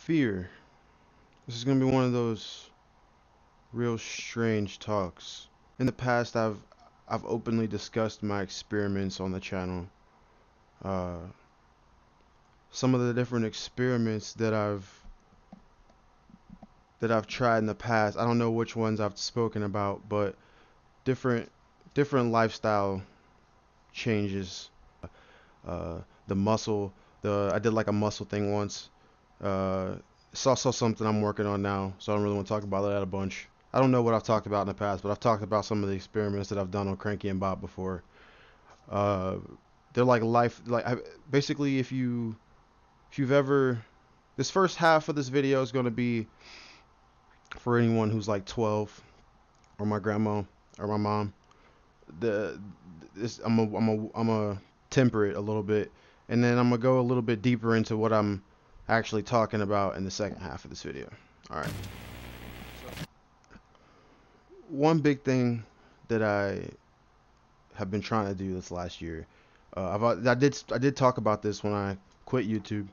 Fear. This is gonna be one of those real strange talks. In the past, I've openly discussed my experiments on the channel. Uh, some of the different experiments that I've tried in the past. I don't know which ones I've spoken about, but different different lifestyle changes. The muscle. I did like a muscle thing once. Uh, it's also something I'm working on now, so I don't really want to talk about that a bunch. I don't know what I've talked about in the past, but I've talked about some of the experiments that I've done on Cranky and Bob before. Uh, they're like basically if you've ever, this first half of this video is going to be for anyone who's like 12 or my grandma or my mom. The this I'm a temper it a little bit, and then I'm gonna go a little bit deeper into what I'm actually talking about in the second half of this video. All right. One big thing that I have been trying to do this last year, I did talk about this when I quit YouTube,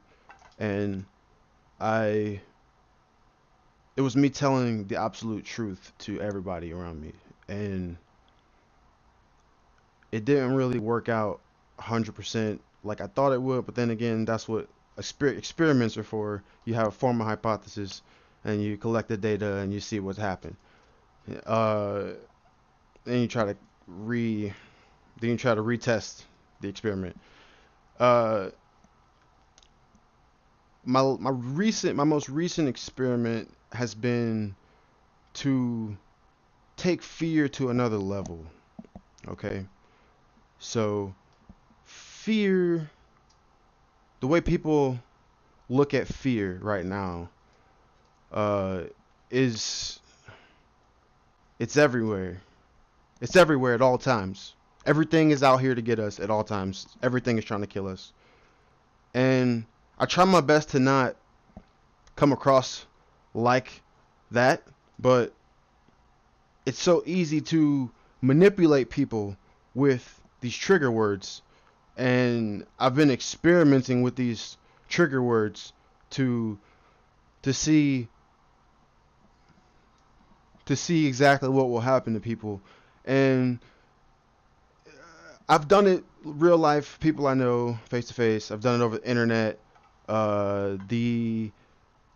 and I it was me telling the absolute truth to everybody around me, and it didn't really work out 100% like I thought it would. But then again, that's what experiments are for. You have a form of hypothesis, and you collect the data, and you see what's happened. Uh, then you try to re, then you try to retest the experiment. Uh, my most recent experiment has been to take fear to another level. Okay, so fear, the way people look at fear right now, uh, is it's everywhere. It's everywhere at all times. Everything is out here to get us at all times. Everything is trying to kill us. And I try my best to not come across like that, but it's so easy to manipulate people with these trigger words. And I've been experimenting with these trigger words to to see to see exactly what will happen to people. And I've done it real life, people I know face to face. I've done it over the internet. The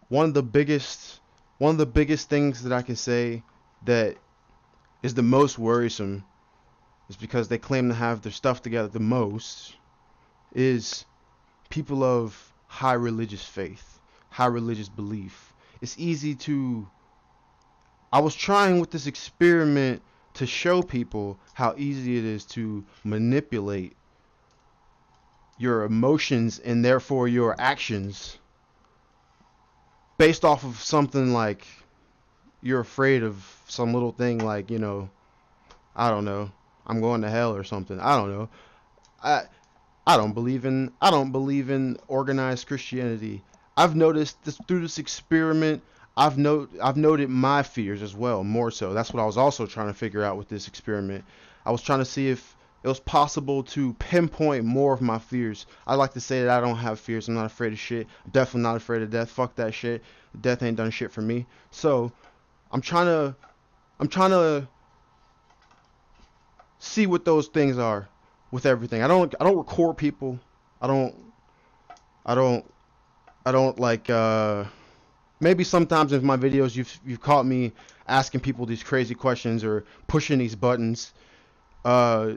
one of the biggest one of the biggest things that I can say that is the most worrisome is because they claim to have their stuff together the most is people of high religious faith, high religious belief. It's easy to I was trying with this experiment to show people how easy it is to manipulate your emotions and therefore your actions based off of something like you're afraid of some little thing like, I don't know, I'm going to hell or something. I don't know. I I don't believe in organized Christianity. I've noticed this through this experiment. I've noted my fears as well, more so. That's what I was also trying to figure out with this experiment. I was trying to see if it was possible to pinpoint more of my fears. I like to say that I don't have fears. I'm not afraid of shit. I'm definitely not afraid of death. Fuck that shit. Death ain't done shit for me. So I'm trying to I'm trying to see what those things are with everything. I don't record people. I don't I don't I don't like maybe sometimes in my videos you've caught me asking people these crazy questions or pushing these buttons. Uh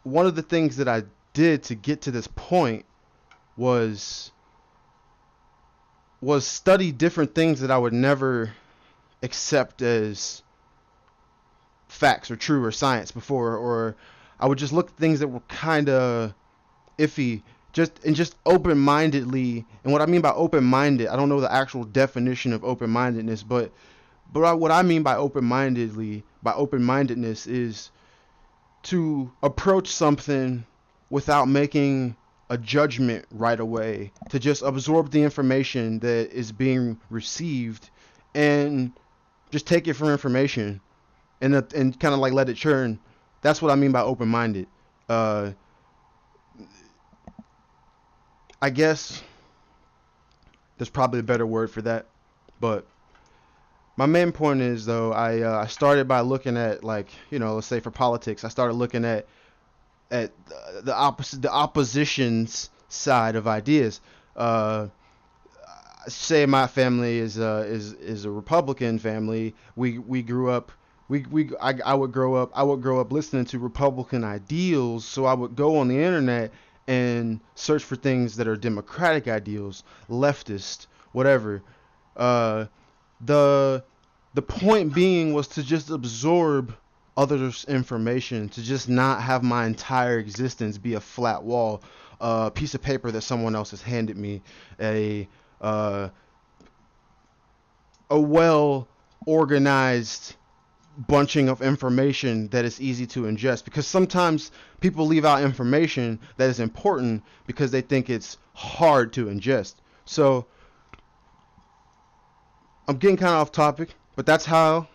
One of the things that I did to get to this point was study different things that I would never accept as facts or true or science before, or I would just look at things that were kind of iffy, just open-mindedly. And what I mean by open-minded, I don't know the actual definition of open-mindedness, but what I mean by open-mindedness is to approach something without making a judgment right away, to just absorb the information that is being received and just take it for information and kind of like let it churn. That's what I mean by open-minded. Uh, I guess There's probably a better word for that. But my main point is, though, I started by looking at, like, let's say for politics, I started looking at the opposition's side of ideas. Uh, Say my family is a Republican family. We grew up. I would grow up listening to Republican ideals. So I would go on the internet and search for things that are Democratic ideals, leftist, whatever. Uh, the the point being was to just absorb others' information, to just not have my entire existence be a flat wall, a piece of paper that someone else has handed me, a uh, a well organized bunching of information that is easy to ingest. Because sometimes people leave out information that is important because they think it's hard to ingest. So I'm getting kind of off topic, but that's how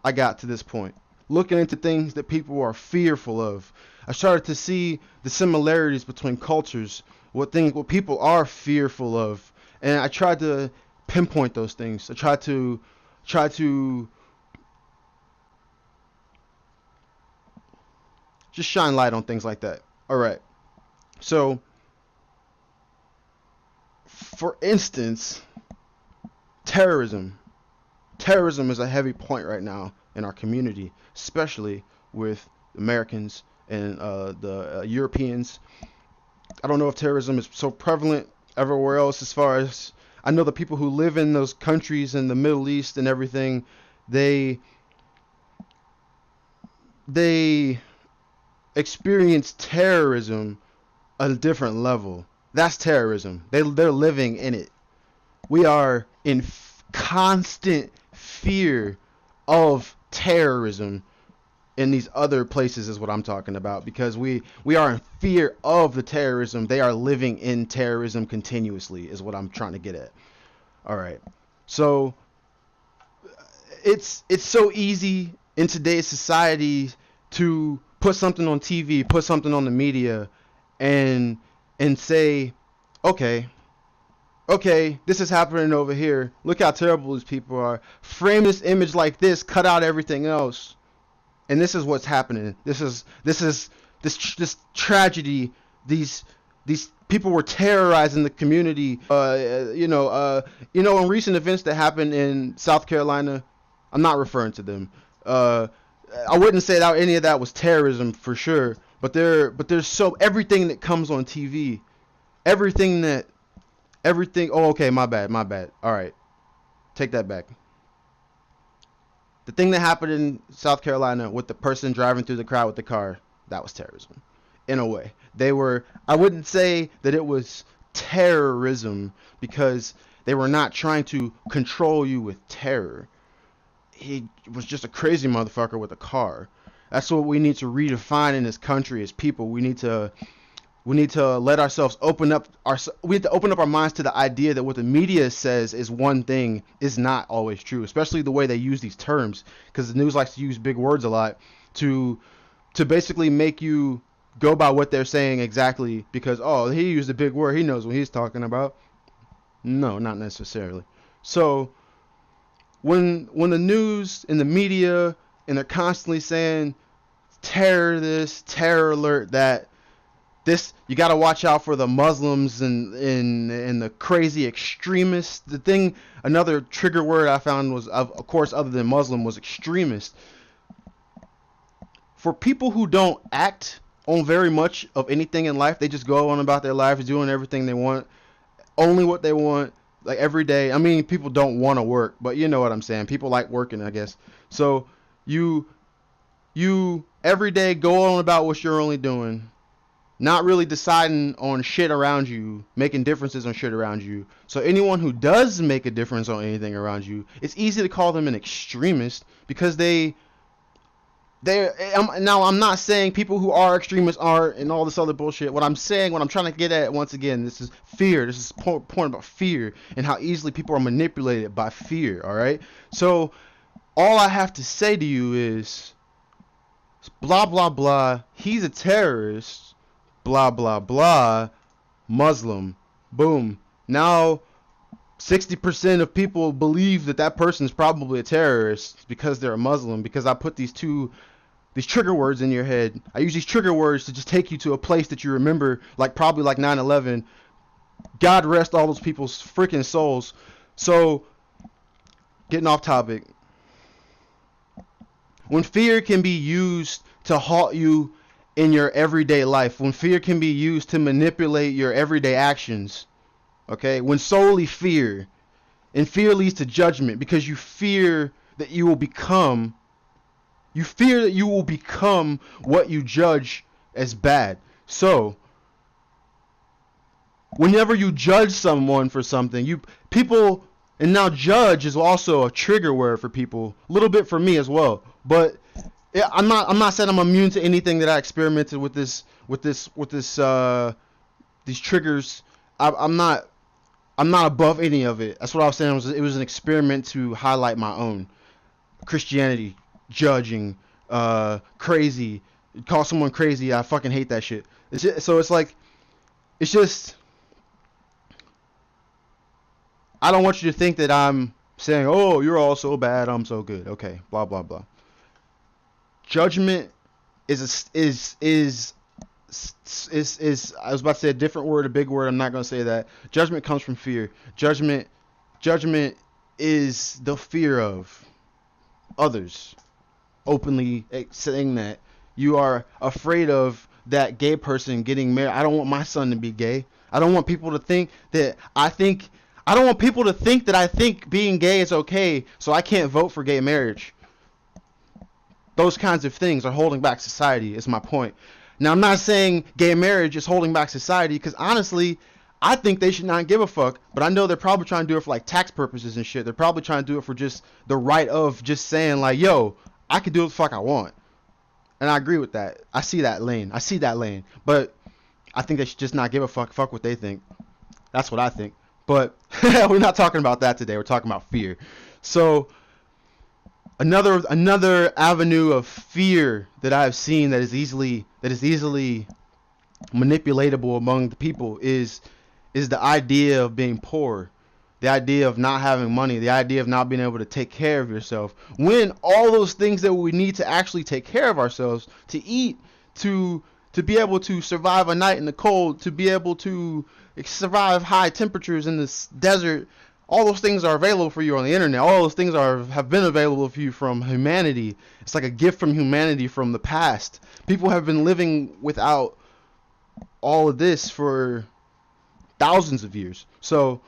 I got to this point. Looking into things that people are fearful of, I started to see the similarities between cultures, what people are fearful of, and I tried to pinpoint those things. I tried to just shine light on things like that. All right. So, for instance, terrorism. Terrorism is a heavy point right now in our community, especially with Americans and the Europeans. I don't know if terrorism is so prevalent everywhere else. As far as I know, the people who live in those countries in the Middle East and everything, they experience terrorism at a different level. That's terrorism. They're living in it. We are in constant fear of terrorism in these other places is what I'm talking about, because we are in fear of the terrorism. They are living in terrorism continuously is what I'm trying to get at. All right. So it's so easy in today's society to put something on TV, put something on the media and say, okay, this is happening over here. Look how terrible these people are. Frame this image like this, cut out everything else. And this is what's happening. This tragedy. These people were terrorizing the community. In recent events that happened in South Carolina, I'm not referring to them. I wouldn't say that any of that was terrorism for sure. But there's so everything that comes on TV, everything. Oh, okay, my bad. All right, take that back. The thing that happened in South Carolina with the person driving through the crowd with the car, that was terrorism. In a way. I wouldn't say that it was terrorism because they were not trying to control you with terror. He was just a crazy motherfucker with a car. That's what we need to redefine in this country as people. We need to let ourselves open up we need to open up our minds to the idea that what the media says is one thing is not always true, especially the way they use these terms, because the news likes to use big words a lot to basically make you go by what they're saying exactly because, oh, he used a big word, he knows what he's talking about. No, not necessarily. So when the news and the media and they're constantly saying terror this, terror alert that, this, you got to watch out for the Muslims and the crazy extremists. Another trigger word I found was, of course, other than Muslim, was extremist. For people who don't act on very much of anything in life, they just go on about their lives, doing everything they want, only what they want, like every day. I mean, people don't want to work, but you know what I'm saying. People like working, I guess. So you every day go on about what you're only doing. Not really deciding on shit around you, making differences on shit around you. So anyone who does make a difference on anything around you, it's easy to call them an extremist because now I'm not saying people who are extremists are and all this other bullshit. What I'm trying to get at, once again, this is fear. This is point about fear and how easily people are manipulated by fear, all right? So all I have to say to you is blah, blah, blah, he's a terrorist. Blah, blah, blah, Muslim. Boom. Now 60% of people believe that that person is probably a terrorist because they're a Muslim, because I put these trigger words in your head. I use these trigger words to just take you to a place that you remember, like probably like 9/11. God rest all those people's freaking souls. So, getting off topic. When fear can be used to halt you in your everyday life, when fear can be used to manipulate your everyday actions, okay? When solely fear, and fear leads to judgment because you fear that you will become what you judge as bad. So, whenever you judge someone for something, people, and now judge is also a trigger word for people, a little bit for me as well. But yeah, I'm not saying I'm immune to anything that I experimented with these triggers. I'm not above any of it. That's what I was saying. It was an experiment to highlight my own Christianity, judging, crazy, call someone crazy. I fucking hate that shit. So it's like, it's just, I don't want you to think that I'm saying, oh, you're all so bad, I'm so good. Okay, blah blah blah. Judgment is I was about to say a different word, a big word. I'm not gonna say that. Judgment comes from fear. Judgment is the fear of others openly saying that you are afraid of that gay person getting married. I don't want my son to be gay. I don't want people to think that I don't want people to think that I think being gay is okay, so I can't vote for gay marriage. Those kinds of things are holding back society, is my point. Now, I'm not saying gay marriage is holding back society, because honestly, I think they should not give a fuck, but I know they're probably trying to do it for like tax purposes and shit. They're probably trying to do it for just the right of just saying like, yo, I can do what the fuck I want. And I agree with that. I see that lane. But I think they should just not give a fuck what they think. That's what I think. But we're not talking about that today. We're talking about fear. So another avenue of fear that I have seen that is easily manipulatable among the people is the idea of being poor, the idea of not having money, the idea of not being able to take care of yourself. When all those things that we need to actually take care of ourselves, to eat, to be able to survive a night in the cold, to be able to survive high temperatures in this desert, all those things are available for you on the internet. All those things have been available for you from humanity. It's like a gift from humanity from the past. People have been living without all of this for thousands of years. So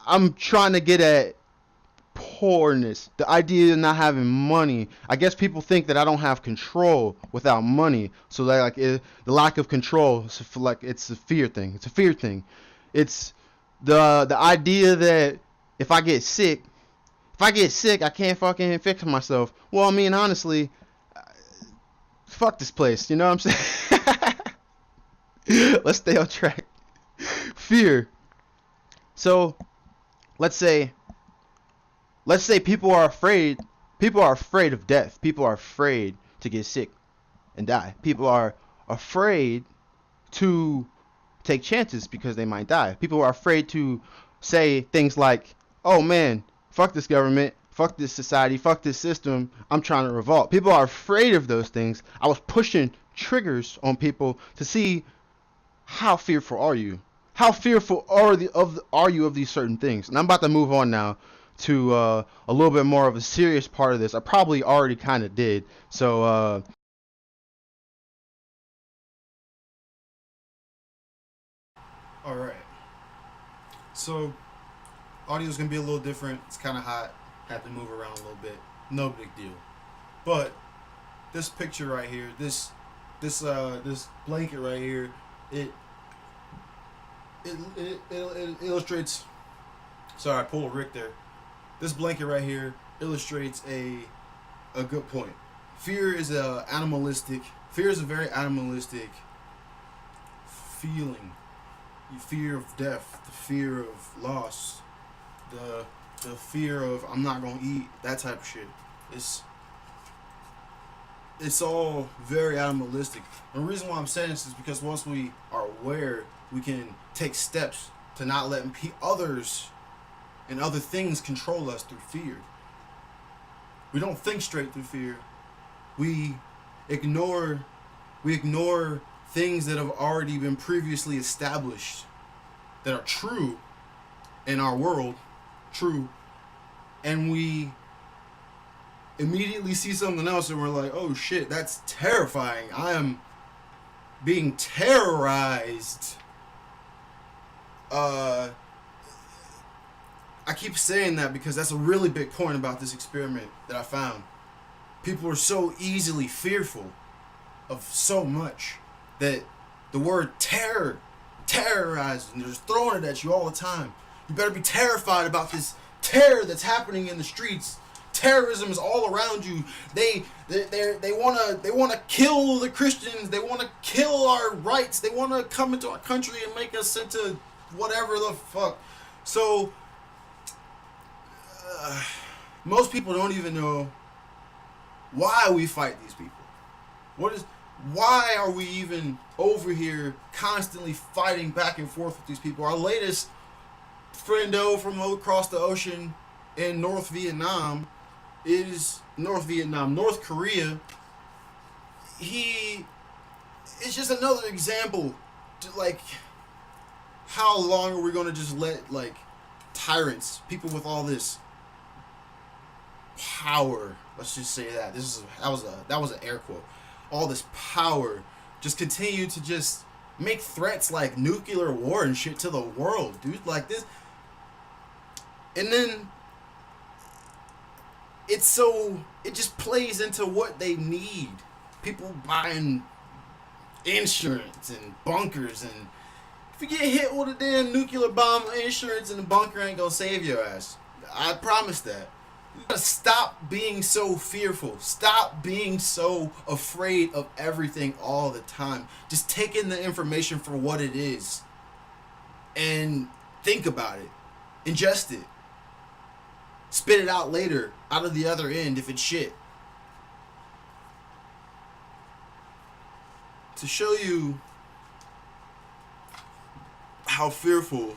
I'm trying to get at poorness, the idea of not having money. I guess people think that I don't have control without money, so that like the lack of control, like it's a fear thing. It's the idea that if I get sick, I can't fucking fix myself. Well, I mean, honestly, fuck this place. You know what I'm saying? Let's stay on track. Fear. So, let's say people are afraid. People are afraid of death. People are afraid to get sick and die. People are afraid to take chances because they might die. People are afraid to say things like, oh man, fuck this government, fuck this society, fuck this system, I'm trying to revolt. People are afraid of those things. I was pushing triggers on people to see, how fearful are you? How fearful are you of these certain things? And I'm about to move on now to a little bit more of a serious part of this. I probably already kind of did. So all right. So audio's gonna be a little different. It's kind of hot. Have to move around a little bit. No big deal. But this picture right here, this blanket right here, it illustrates. Sorry, I pulled a Rick there. This blanket right here illustrates a good point. Fear is a very animalistic feeling. The fear of death, the fear of loss, the fear of I'm not gonna eat, that type of shit. It's all very animalistic. And the reason why I'm saying this is because once we are aware, we can take steps to not letting others and other things control us through fear. We don't think straight through fear. We ignore things that have already been previously established that are true in our world, true, and we immediately see something else and we're like, oh shit, that's terrifying. I am being terrorized. I keep saying that because that's a really big point about this experiment that I found. People are so easily fearful of so much that the word terror terrorizes, and they're just throwing it at you all the time. You better be terrified about this terror that's happening in the streets. Terrorism is all around you. They wanna kill the Christians. They wanna kill our rights. They wanna come into our country and make us into whatever the fuck. So most people don't even know why we fight these people. Why are we even over here constantly fighting back and forth with these people? Our latest friendo from across the ocean in North Korea. It's just another example to, like, how long are we gonna just let, like, tyrants, people with all this power, let's just say that that was an air quote, all this power, just continue to just make threats like nuclear war and shit to the world, dude, like this. And then it just plays into what they need. People buying insurance and bunkers, and if you get hit with a damn nuclear bomb, insurance and the bunker ain't gonna save your ass. I promise that. You gotta stop being so fearful. Stop being so afraid of everything all the time. Just take in the information for what it is and think about it. Ingest it. Spit it out later, out of the other end if it's shit. To show you how fearful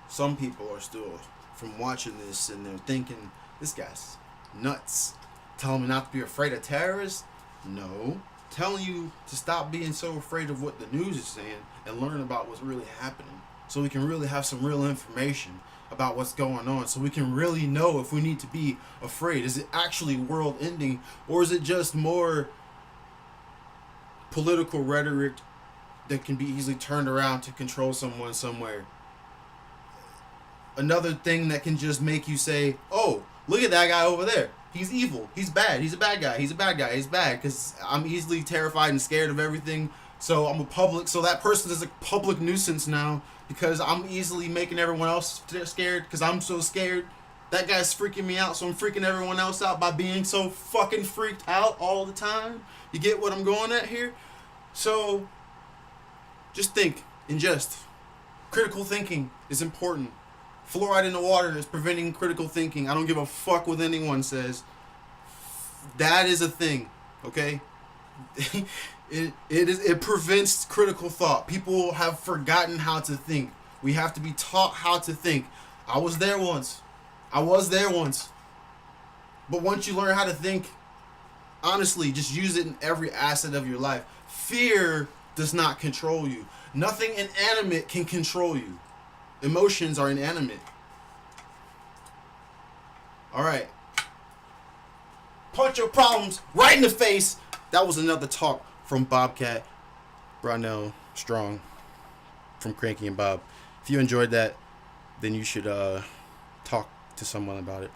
some people are still from watching this, and they're thinking, this guy's nuts. Telling me not to be afraid of terrorists? No. Telling you to stop being so afraid of what the news is saying and learn about what's really happening, so we can really have some real information about what's going on, so we can really know if we need to be afraid. Is it actually world ending, or is it just more political rhetoric that can be easily turned around to control someone somewhere? Another thing that can just make you say, oh, look at that guy over there. He's evil. He's bad. He's a bad guy. He's a bad guy. He's bad because I'm easily terrified and scared of everything. So so that person is a public nuisance now because I'm easily making everyone else scared because I'm so scared. That guy's freaking me out, so I'm freaking everyone else out by being so fucking freaked out all the time. You get what I'm going at here? So just think, ingest. Critical thinking is important. Fluoride in the water is preventing critical thinking. I don't give a fuck what anyone says. That is a thing, okay? It prevents critical thought. People have forgotten how to think. We have to be taught how to think. I was there once. But once you learn how to think, honestly, just use it in every asset of your life. Fear does not control you. Nothing inanimate can control you. Emotions are inanimate. Alright. Punch your problems right in the face. That was another talk from Bobcat Brownell Strong from Cranky and Bob. If you enjoyed that, then you should talk to someone about it.